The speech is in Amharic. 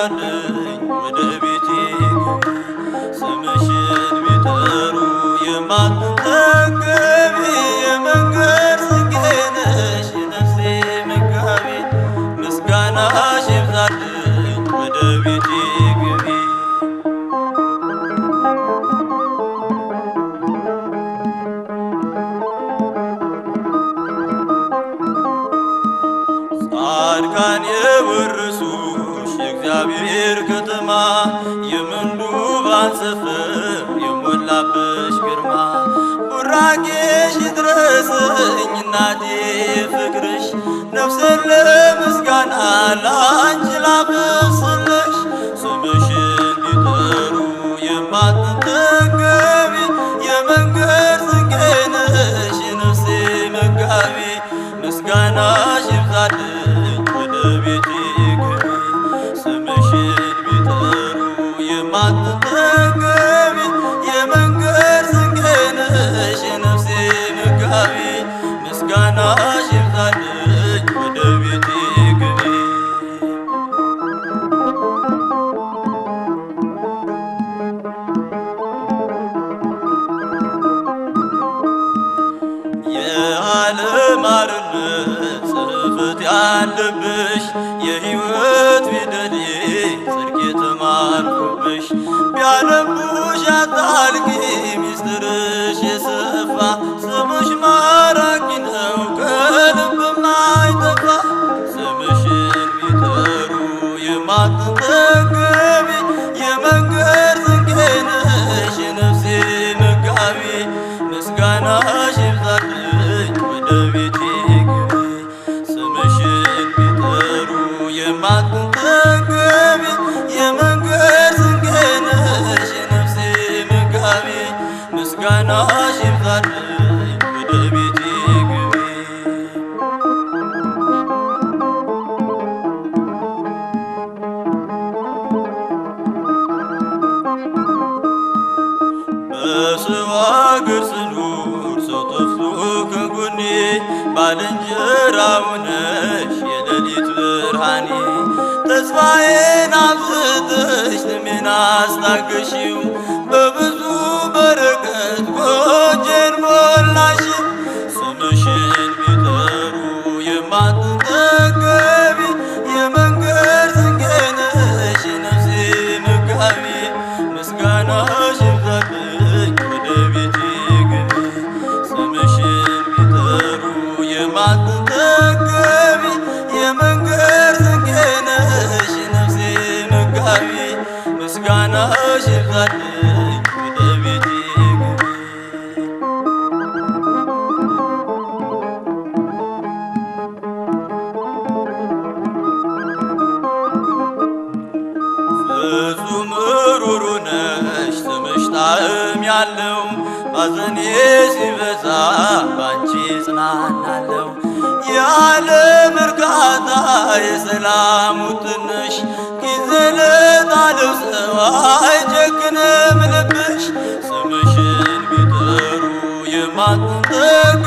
ይብዛልኝ ወደ ቤቴ ግቢ። ስምሽን ቢጠሩ የማትጠገቢ የመንገድ ስንቄ ነሽ የነፍሴ መጋቢ። ምስጋናሽ ይብዛልኝ ወደ ቤቴ ግቢ። ጻድቃን የወረሱሽ የእግዚአብሔር ከተማ የምንዱባን ሰፈር የሞላብሽ ግርማ። ቡራኬሽ ይድረሰኝ እናቴ ፍቅርሽ ነፍሴን ለምስጋና ላንቺ ላብስልሽ። ስምሽን ቢጠሩ የማትጠገቢ የመንገድ ስንቄ ነሽ የነፍሴ መጋቢ። ምስጋናሽ ይብዛልኝ ወደ ቤቴ ግቢ። ስምሽን ቢጠሩ የማትጠገቢ የመንገድ ስንቄ ነሽ የነፍሴ መጋቢ። ምስጋናሽ ይብዛልኝ ወደ ቤቴ ግቢ። የዓለም አርነት ጽሕፈት ያለብሽ የሕይወት ፊደሌ ጽድቅ የተማርኩብሽ። ቢያነቡሽ አታልቂ ሚስጥርሽ የሰፋ ስምሽ ማራኪ ነው ከልብ የማይጠፋ። ስምሽን ቢጠሩ የማትጠገቢ የመንገድ ስንቄ ነሽ የነፍሴ መጋቢ። ምስጋናሽ ይብዛልኝ ወደ ቤቴ ግቢ። ስምሽን ቢጠሩ የማትጠገቢ የመንገድ ስንቄ ነሽ የነፍሴ መጋቢ። ምስጋናሽ ይብዛልኝ ወደ ቤቴ ግቢ። በሰው አገር ስኖር ሰው ጠፍቶ ከጎኔ ባልንጀራው ነሽ የሌሊት ብርሃኔ። ተስፋዬን አብዝተሽ ስሜን አስታገሺው በብዙ በረከት ጎጆዬን ሞላሽው። ስምሽን ቢጠሩ የማትጠገቢ የመንገድ ስንቄ ነሽ የነፍሴ መጋቢ። ምስጋናሽ ይብዛልኝ ወደ ቤቴ ግቢ። ስምሽን ቢጠሩ የማትጠገቢ የመንገድ ስንቄ ነሽ የነፍሴ መጋቢ። ምስጋናሽ ይብዛልኝ ወደ ቤቴ ግቢ። ፍጹም ሩሩ ነሽ ስምሽ ጣዕም ያለው ባዘኔ ሲበዛ ባንቺ ጽናናለው። የዓለም እርካታ የሰላሙ ትንሽ ጊዜ ለጣለው ሰው አይጨክንም ልብሽ። ስምሽን ቢጠሩ የማትጠገቢ